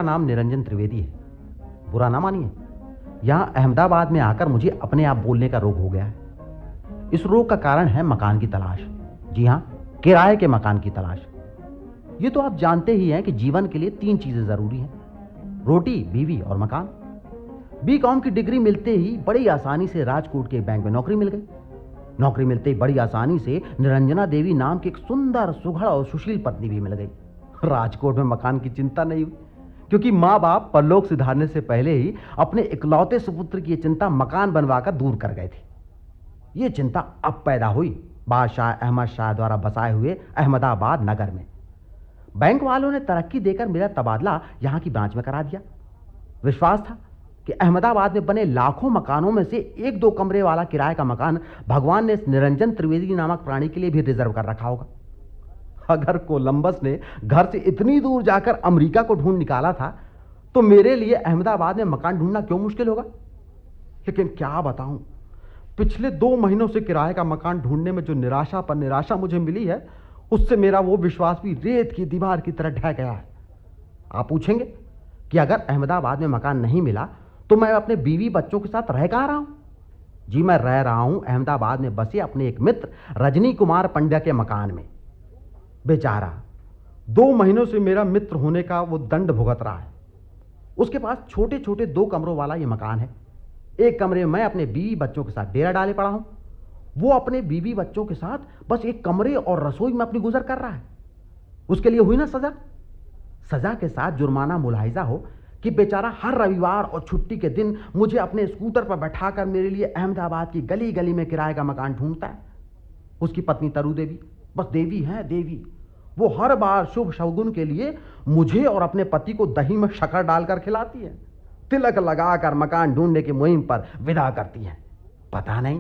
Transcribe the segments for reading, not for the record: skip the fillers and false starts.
नाम निरंजन त्रिवेदी है। बुरा ना मानिए, यहाँ अहमदाबाद में आकर मुझे अपने आप बोलने का रोग हो गया है। इस रोग का कारण है मकान की तलाश। जी हाँ, किराए के मकान की तलाश। ये तो आप जानते ही हैं कि जीवन के लिए 3 चीजें जरूरी हैं: रोटी, बीवी और मकान। बीकॉम की डिग्री मिलते ही बड़ी आसानी से राजकोट के एक बैंक में नौकरी मिल गई। नौकरी मिलते ही बड़ी आसानी से निरंजना देवी नाम की एक सुंदर, सुघड़ और सुशील पत्नी भी मिल गई। राजकोट में मकान की चिंता नहीं हुई, क्योंकि माँ बाप परलोक सिधारने से पहले ही अपने इकलौते सुपुत्र की चिंता मकान बनवाकर दूर कर गए थे। ये चिंता अब पैदा हुई बादशाह अहमद शाह द्वारा बसाए हुए अहमदाबाद नगर में। बैंक वालों ने तरक्की देकर मेरा तबादला यहां की ब्रांच में करा दिया। विश्वास था कि अहमदाबाद में बने लाखों मकानों में से 1-2 कमरे वाला किराए का मकान भगवान ने इस निरंजन त्रिवेदी नामक प्राणी के लिए भी रिजर्व कर रखा होगा। अगर कोलंबस ने घर से इतनी दूर जाकर अमेरिका को ढूंढ निकाला था, तो मेरे लिए अहमदाबाद में मकान ढूंढना क्यों मुश्किल होगा। लेकिन क्या बताऊं, पिछले 2 महीनों से किराए का मकान ढूंढने में जो निराशा पर निराशा मुझे मिली है, उससे मेरा वो विश्वास भी रेत की दीवार की तरह ढह गया है। आप पूछेंगे कि अगर अहमदाबाद में मकान नहीं मिला तो मैं अपने बीवी बच्चों के साथ रह कहां रहा हूं। जी, मैं रह रहा हूं अहमदाबाद में बसे अपने एक मित्र रजनी कुमार पंड्या के मकान में। बेचारा 2 महीनों से मेरा मित्र होने का वो दंड भुगत रहा है। उसके पास छोटे छोटे 2 कमरों वाला ये मकान है। एक कमरे में मैं अपने बीवी बच्चों के साथ डेरा डाले पड़ा हूं। वो अपने बीवी बच्चों के साथ बस एक कमरे और रसोई में अपनी गुजर कर रहा है। उसके लिए हुई ना सजा। सजा के साथ जुर्माना मुलाहिजा हो कि बेचारा हर रविवार और छुट्टी के दिन मुझे अपने स्कूटर पर बैठाकर मेरे लिए अहमदाबाद की गली गली में किराए का मकान ढूंढता है। उसकी पत्नी तरु देवी बस देवी है, देवी। वो हर बार शुभ शगुन के लिए मुझे और अपने पति को दही में शक्कर डालकर खिलाती है, तिलक लगाकर मकान ढूंढने की मुहिम पर विदा करती है। पता नहीं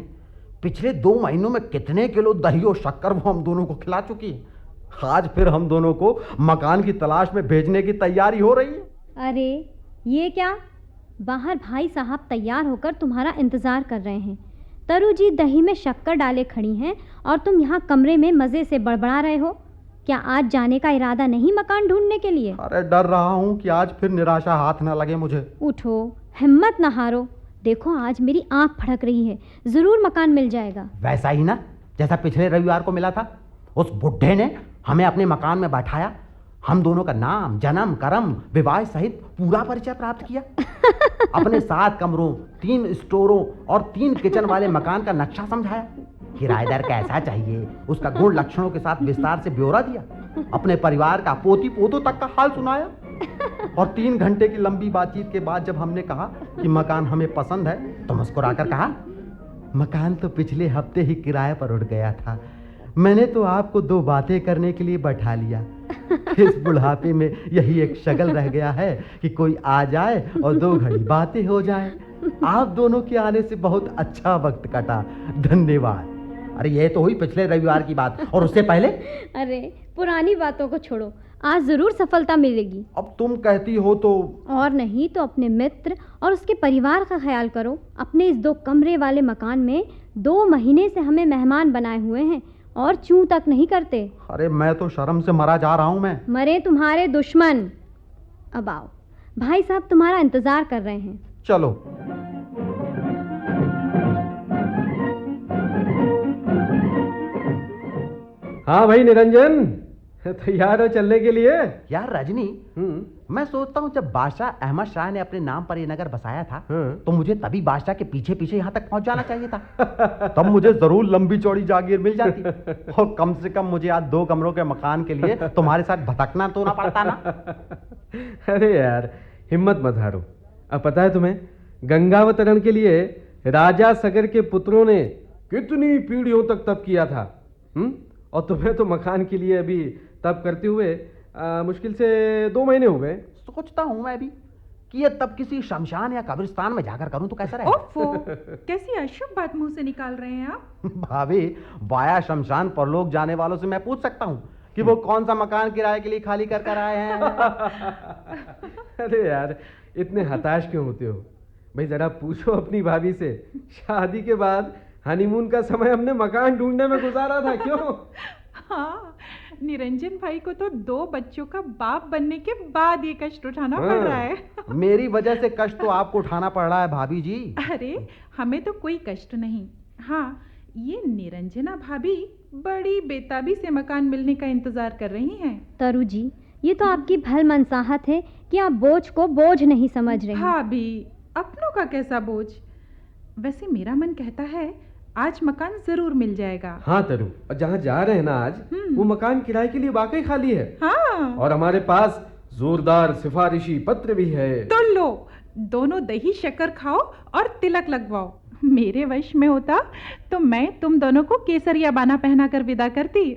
पिछले 2 महीनों में कितने किलो दही और शक्कर वो हम दोनों को खिला चुकी है। आज फिर हम दोनों को मकान की तलाश में भेजने की तैयारी हो रही है। अरे ये क्या, बाहर भाई साहब तैयार होकर तुम्हारा इंतजार कर रहे हैं। तरु जी दही में शक्कर डाले खड़ी हैं और तुम यहाँ कमरे में मजे से बड़बड़ा रहे हो। क्या आज जाने का इरादा नहीं मकान ढूंढने के लिए? अरे डर रहा हूँ कि आज फिर निराशा हाथ न लगे मुझे। उठो, हिम्मत न हारो। देखो आज मेरी आंख फड़क रही है, जरूर मकान मिल जाएगा। वैसा ही ना जैसा पिछले रविवार को मिला था। उस बुढ़े ने हमें अपने मकान में बैठाया, हम दोनों का नाम, जन्म, कर्म, विवाह सहित पूरा परिचय प्राप्त किया। अपने 7 कमरों, 3 स्टोरों और 3 किचन वाले मकान का नक्शा समझाया। किराएदार कैसा चाहिए उसका गुण लक्षणों के साथ विस्तार से ब्यौरा दिया। अपने परिवार का पोती पोतों तक का हाल सुनाया। और 3 घंटे की लंबी बातचीत के बाद जब हमने कहा कि मकान हमें पसंद है, तो मुस्कुराकर कहा, मकान तो पिछले हफ्ते ही किराए पर उठ गया था। मैंने तो आपको 2 बातें करने के लिए बैठा लिया। इस बुढ़ापे में यही एक शगल रह गया है कि कोई आ जाए और 2 घड़ी बातें हो जाए। आप दोनों के आने से बहुत अच्छा वक्त कटा, धन्यवाद। अरे ये तो हुई पिछले रविवार की बात, और उससे पहले? अरे पुरानी बातों को छोड़ो, आज जरूर सफलता मिलेगी। अब तुम कहती हो तो। और नहीं तो अपने मित्र और उसके परिवार का ख्याल करो। अपने इस 2 कमरे वाले मकान में 2 महीने से हमें मेहमान बनाए हुए हैं और चूं तक नहीं करते। अरे मैं तो शर्म से मरा जा रहा हूं। मैं मरे तुम्हारे दुश्मन। अब आओ, भाई साहब तुम्हारा इंतजार कर रहे हैं। चलो। हाँ भाई निरंजन, तैयार हो चलने के लिए? यार रजनी, मैं सोचता हूँ जब बादशाह अहमद शाह ने अपने नाम पर ये नगर बसाया था, तो मुझे तभी बादशाह के पीछे पीछे यहाँ तक पहुँच जाना चाहिए था। तब मुझे जरूर लंबी चौड़ी जागीर मिल जाती, और कम से कम मुझे आज 2 कमरों के मकान के लिए तुम्हारे साथ भटकना तो ना पड़ता ना। अरे यार हिम्मत मत हारो। अब पता है तुम्हें, गंगावतरण के लिए राजा सगर के पुत्रों ने कितनी पीढ़ियों तक तप किया था। और तुम्हें तो मकान के लिए अभी तप करते हुए मुश्किल से 2 महीने हो गए। सोचता हूँ मैं भी कि ये तब किसी शमशान या कब्रिस्तान में जाकर करूं तो कैसा रहेगा। ओफो, कैसी अशुभ बात मुंह से निकाल रहे हैं आप। भाभी, वाया शमशान परलोक जाने वालों से मैं पूछ सकता हूँ कि वो कौन सा मकान किराए के लिए खाली कर कर आए हैं। अरे यार इतने हताश क्यों होते हो भाई, जरा पूछो अपनी भाभी से। शादी के बाद हनीमून का समय हमने मकान ढूंढने में गुजारा था, क्यों? हाँ, निरंजन भाई को तो 2 बच्चों का बाप बनने के बाद ये कष्ट उठाना पड़ रहा है। मेरी वजह से कष्ट तो आपको उठाना पड़ रहा है भाभी जी। अरे हमें तो कोई कष्ट नहीं। हाँ, ये निरंजना भाभी बड़ी बेताबी से मकान मिलने का इंतजार कर रही हैं। तरु जी, ये तो आपकी भल मनसाहत है कि आप बोझ को बोझ नहीं समझ रही। भाभी, अपनों का कैसा बोझ। वैसे मेरा मन कहता है आज मकान जरूर मिल जाएगा। हाँ तरु, और जहाँ जा रहे हैं ना आज, वो मकान किराए के लिए वाकई खाली है। हाँ, और हमारे पास जोरदार सिफारिशी पत्र भी है। तो लो, दोनों दही शक्कर खाओ और तिलक लगवाओ। मेरे वश में होता तो मैं तुम दोनों को केसरिया बाना पहना कर विदा करती।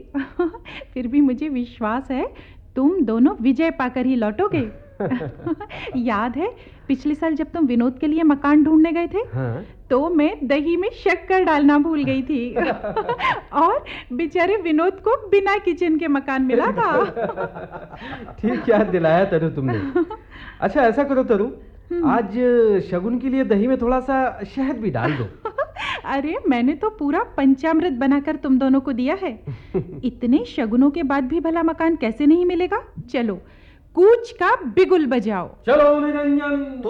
फिर भी मुझे विश्वास है तुम दोनों विजय पाकर ही लौटोगे। याद है पिछले साल जब तुम विनोद के लिए मकान ढूंढने गए थे? हाँ? तो मैं दही में शक्कर डालना भूल गई थी। और बेचारे विनोद को बिना किचन के मकान मिला था। ठीक याद दिलाया तरु तुमने। अच्छा ऐसा करो तरु, आज शगुन के लिए दही में थोड़ा सा शहद भी डाल दो। अरे मैंने तो पूरा पंचामृत बनाकर तुम दोनों को दिया है। इतने शगुनों के बाद भी भला मकान कैसे नहीं मिलेगा? चलो कूच का बिगुल बजाओ। चलो निरंजन।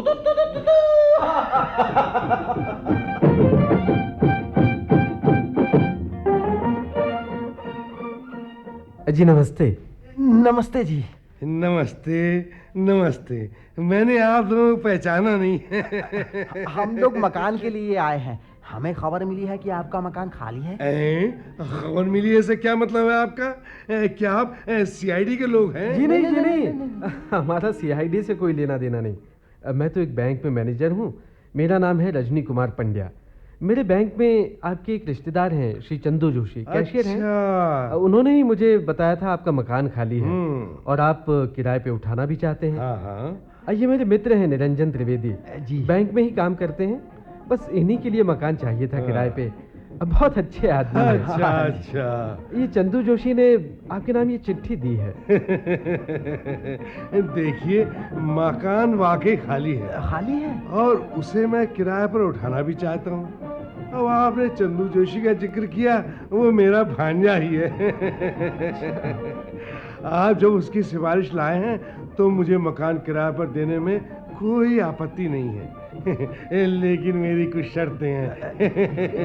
जी नमस्ते। नमस्ते जी। नमस्ते नमस्ते। मैंने आप दोनों को पहचाना नहीं। हम लोग मकान के लिए आए हैं। हमें खबर मिली है कि आपका मकान खाली है। खबर मिली है से क्या मतलब है आपका? क्या आप सीआईडी के लोग हैं? जी नहीं। हमारा सीआईडी से कोई लेना देना नहीं। मैं तो एक बैंक में मैनेजर हूँ। मेरा नाम है रजनी कुमार पंड्या। मेरे बैंक में आपके एक रिश्तेदार हैं श्री चंदू जोशी, कैशियर हैं। उन्होंने ही मुझे बताया था आपका मकान खाली है और आप किराए पे उठाना भी चाहते हैं। हाँ। ये मेरे मित्र हैं निरंजन त्रिवेदी जी। बैंक में ही काम करते हैं। बस इन्हीं के लिए मकान चाहिए था किराए पे। बहुत अच्छे आदमी हैं। अच्छा। ये चंदू जोशी ने आपके नाम ये चिट्ठी दी है। देखिए मकान वाकई खाली है। खाली है और उसे मैं किराए पर उठाना भी चाहता हूँ। अब आपने चंदू जोशी का जिक्र किया, वो मेरा भांजा ही है। आप जब उसकी सिफारिश लाए हैं तो मुझे मकान किराए पर देने में कोई आपत्ति नहीं है। लेकिन मेरी कुछ शर्तें हैं।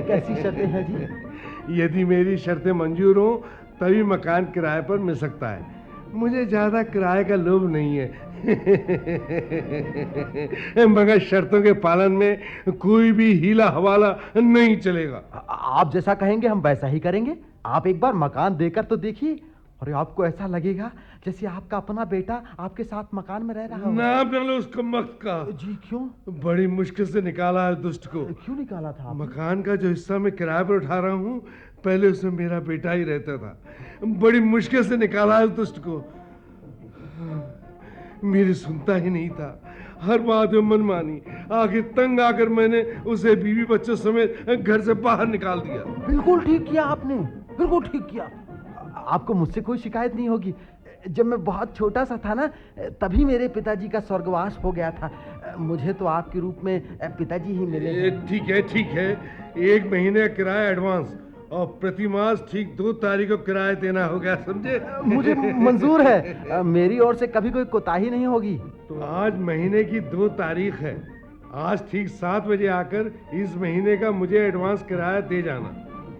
कैसी शर्तें हैं जी? यदि मेरी शर्तें मंजूर हों तभी मकान किराए पर मिल सकता है। मुझे ज्यादा किराए का लोभ नहीं है। मगर शर्तों के पालन में कोई भी हीला हवाला नहीं चलेगा। आप जैसा कहेंगे हम वैसा ही करेंगे। आप एक बार मकान देकर तो देखिए और आपको ऐसा लगेगा जैसे आपका अपना बेटा आपके साथ मकान में रह रहा हो। नाम न लो उस कमबख्त का। जी क्यों? बड़ी मुश्किल से निकाला है दुष्ट को। क्यों निकाला था आपने? मकान का जो हिस्सा मैं किराए पर उठा रहा हूँ पहले उसमें मेरा बेटा ही रहता था। बड़ी मुश्किल से निकाला है दुष्ट को। मेरी सुनता ही नहीं था, हर बात में मनमानी। आखिर तंग आकर मैंने उसे बीवी बच्चों समेत घर से बाहर निकाल दिया। बिल्कुल ठीक किया आपने, बिल्कुल ठीक किया। आपको मुझसे कोई शिकायत नहीं होगी। जब मैं बहुत छोटा सा था ना तभी मेरे पिताजी का स्वर्गवास हो गया था। मुझे तो आपके रूप में पिताजी ही मिले हैं। ठीक है। 1 महीने का किराया एडवांस और प्रति मास ठीक 2 तारीख को किराया देना होगा, समझे? मुझे मंजूर है। मेरी ओर से कभी कोई कोताही नहीं होगी। तो आज महीने की 2 तारीख है। आज ठीक 7 बजे आकर इस महीने का मुझे एडवांस किराया दे जाना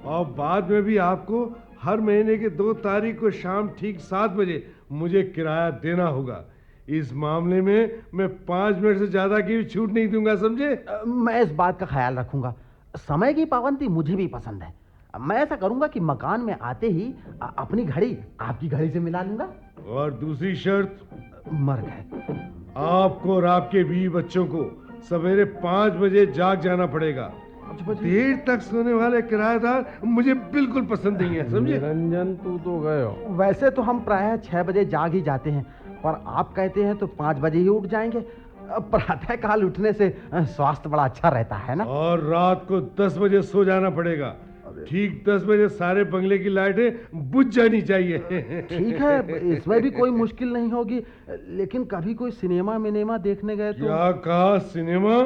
और बाद में भी आपको हर महीने के 2 तारीख को शाम ठीक 7 बजे मुझे किराया देना होगा। इस मामले में मैं 5 मिनट से ज्यादा की भी छूट नहीं दूंगा, समझे? मैं इस बात का ख्याल रखूंगा। समय की पाबंदी मुझे भी पसंद है। मैं ऐसा करूंगा कि मकान में आते ही अपनी घड़ी आपकी घड़ी से मिला लूंगा। और दूसरी शर्त, मर गए। आपको और आपके बीवी बच्चों को सवेरे 5 बजे जाग जाना पड़ेगा। देर तक सोने वाले किराएदार मुझे बिल्कुल पसंद नहीं है, समझे? निरंजन तू तो गए हो। वैसे तो हम प्रायः 6 बजे जाग ही जाते हैं, पर आप कहते हैं तो 5 बजे ही उठ जाएंगे। प्रातः काल उठने से स्वास्थ्य बड़ा अच्छा रहता है ना। और रात को 10 बजे सो जाना पड़ेगा। ठीक 10 बजे सारे बंगले की लाइटें बुझ जानी चाहिए। ठीक है, इसमें भी कोई मुश्किल नहीं होगी। लेकिन कभी कोई सिनेमा देखने गए तो? क्या कहा? सिनेमा?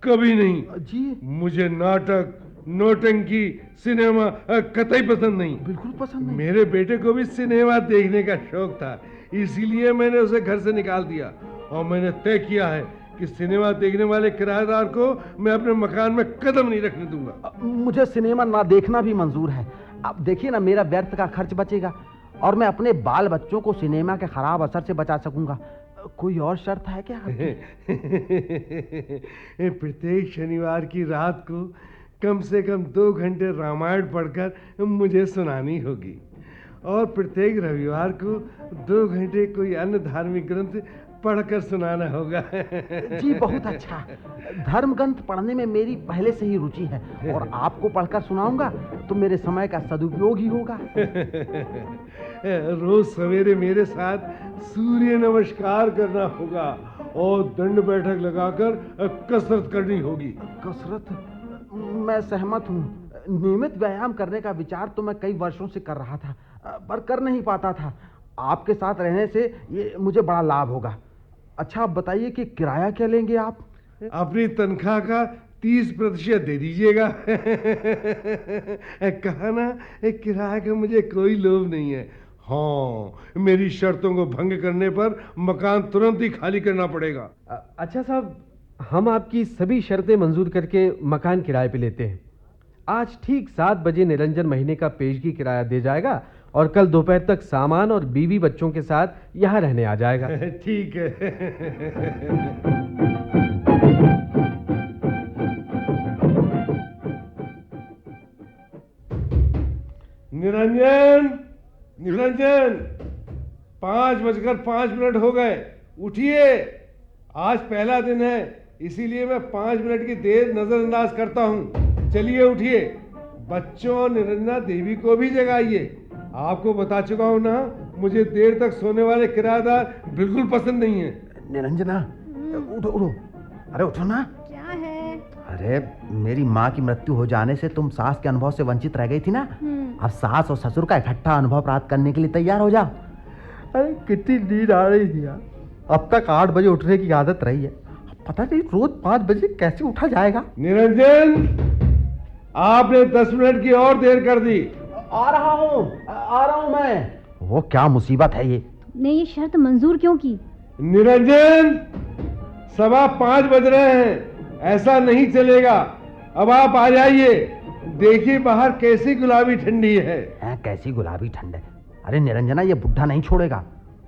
कभी नहीं जी। मुझे नाटक, नौटंकी सिनेमा कतई पसंद नहीं। बिल्कुल पसंद नहीं। मेरे बेटे को भी सिनेमा देखने का शौक था, इसीलिए मैंने उसे घर से निकाल दिया और मैंने तय किया है कि सिनेमा देखने वाले किराएदार को मैं अपने मकान में कदम नहीं रखने दूंगा। मुझे सिनेमा ना देखना भी मंजूर है। अब देखिए ना, मेरा व्यर्थ का खर्च बचेगा और मैं अपने बाल बच्चों को सिनेमा के खराब असर से बचा सकूंगा। कोई और शर्त है क्या? प्रत्येक शनिवार की रात को कम से कम 2 घंटे रामायण पढ़कर मुझे सुनानी होगी और प्रत्येक रविवार को 2 घंटे कोई अन्य धार्मिक ग्रंथ पढ़कर सुनाना होगा। जी बहुत अच्छा। धर्म ग्रंथ पढ़ने में मेरी पहले से ही रुचि है और आपको पढ़कर सुनाऊंगा तो मेरे समय का सदुपयोग ही होगा। रोज सवेरे मेरे साथ सूर्य नमस्कार करना होगा और दंड बैठक लगाकर कसरत करनी होगी। कसरत? मैं सहमत हूँ। नियमित व्यायाम करने का विचार तो मैं कई वर्षों से कर रहा था, पर कर नहीं पाता था। आपके साथ रहने से ये मुझे बड़ा लाभ होगा। अच्छा, आप बताइए कि किराया क्या लेंगे आप? अपनी तनख्वाह का 30% दे दीजिएगा। कहा ना, किराए का मुझे कोई लोभ नहीं है। हाँ, मेरी शर्तों को भंग करने पर मकान तुरंत ही खाली करना पड़ेगा। अच्छा साहब, हम आपकी सभी शर्तें मंजूर करके मकान किराए पे लेते हैं। आज ठीक 7 बजे निरंजन महीने का पेशगी किराया दे जाएगा और कल दोपहर तक सामान और बीवी बच्चों के साथ यहाँ रहने आ जाएगा। ठीक है। निरंजन, निरंजन, 5:05 हो गए, उठिए। आज पहला दिन है, इसीलिए मैं 5 मिनट की देर नजरअंदाज करता हूँ। चलिए उठिए। बच्चों और निरंजना देवी को भी जगाइए। आपको बता चुका हूँ ना, मुझे देर तक सोने वाले किराएदार बिल्कुल पसंद नहीं है। निरंजना, उठो उठो। अरे उठो ना। क्या है? अरे, मेरी माँ की मृत्यु हो जाने से तुम सास के अनुभव से वंचित रह गई थी ना। अब सास और ससुर का इकट्ठा अनुभव प्राप्त करने के लिए तैयार हो जाओ। अरे कितनी नींद आ रही थी यार। अब तक 8 बजे उठने की आदत रही है, पता नहीं रोज 5 बजे कैसे उठा जाएगा। निरंजन, आपने 10 मिनट की और देर कर दी। आ रहा हूँ मैं। वो क्या मुसीबत है ये? तुमने ये शर्त मंजूर क्यों की? निरंजन, 5:15 बज रहे हैं, ऐसा नहीं चलेगा। अब आप आ जाइए। देखिए बाहर कैसी गुलाबी ठंडी है। कैसी गुलाबी ठंड है? अरे निरंजना, ये बुढ़ा नहीं छोड़ेगा।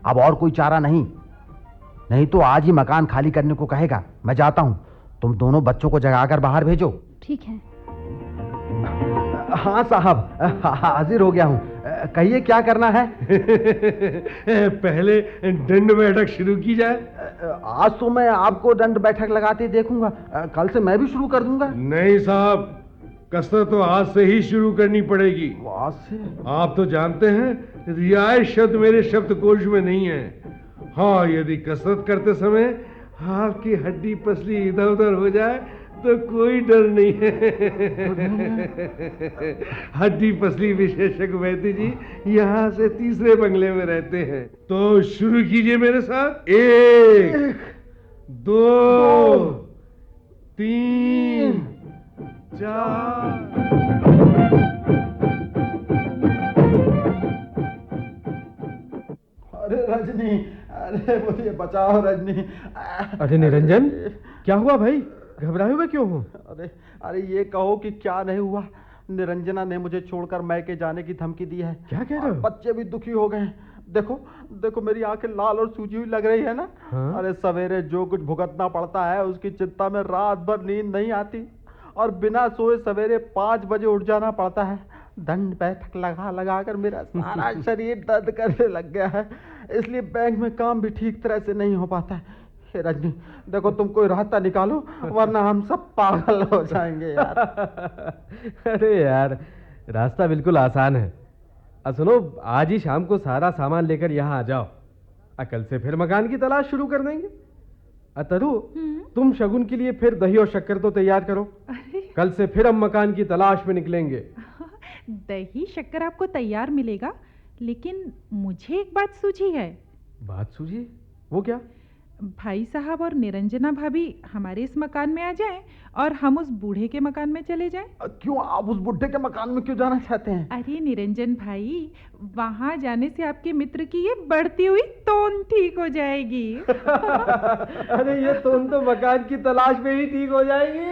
अब और कोई चारा नहीं तो आज ही मकान खाली करने को कहेगा। मैं जाता हूँ, तुम दोनों बच्चों को जगाकर बाहर भेजो। ठीक है। हाँ साहब, हाजिर हो गया हूँ। कहिए क्या करना है? पहले दंड बैठक शुरू की जाए। आज तो मैं आपको दंड बैठक लगाते देखूंगा, कल से मैं भी शुरू कर दूंगा। नहीं साहब, कसरत तो आज से ही शुरू करनी पड़ेगी। आज से? आप तो जानते हैं, रियायत शब्द मेरे शब्दकोश में नहीं है। हाँ, यदि कसरत करते समय आपकी हड्डी पसली इधर उधर हो जाए तो कोई डर नहीं है। हड्डी पसली विशेषज्ञ वैद्य जी यहाँ से 3रे बंगले में रहते हैं। तो शुरू कीजिए मेरे साथ। 1, 2, 3, 4। अरे रजनी, अरे मुझे बचाओ रजनी। अरे निरंजन, क्या हुआ भाई? घबराए हुए क्यों हो? अरे ये कहो कि क्या नहीं हुआ। निरंजना ने मुझे छोड़कर मैके जाने की धमकी दी है। क्या कह रहे हो? बच्चे भी दुखी हो गए। देखो देखो, मेरी आंखें लाल और सूजी हुई लग रही है ना। हाँ? अरे सवेरे जो कुछ भुगतना पड़ता है उसकी चिंता में रात भर नींद नहीं आती और बिना सोए सवेरे 5 बजे उठ जाना पड़ता है। दंड बैठक लगा कर मेरा सारा शरीर दर्द करने लग गया है, इसलिए बैंक में काम भी ठीक तरह से नहीं हो पाता है। हे रजनी, देखो तुम कोई रास्ता निकालो, वरना हम सब पागल हो जाएंगे यार। अरे यार, रास्ता बिल्कुल आसान है। सुनो, आज ही शाम को सारा सामान लेकर यहाँ आ जाओ। कल से फिर मकान की तलाश शुरू कर देंगे। अतरु, तुम शगुन के लिए फिर दही और शक्कर तो तैयार करो। कल से फिर हम मकान की तलाश में निकलेंगे। दही शक्कर आपको तैयार मिलेगा, लेकिन मुझे एक बात सूझी है। बात सूझी? वो क्या? भाई साहब और निरंजना भाभी हमारे इस मकान में आ जाएं और हम उस बूढ़े के मकान में चले जाएं। क्यों, आप उस बुढ़े के मकान में क्यों जाना चाहते हैं? अरे निरंजन भाई, वहां जाने से आपके मित्र की ये बढ़ती हुई तोन ठीक हो जाएगी। अरे ये तो मकान की तलाश में ही ठीक हो जाएगी।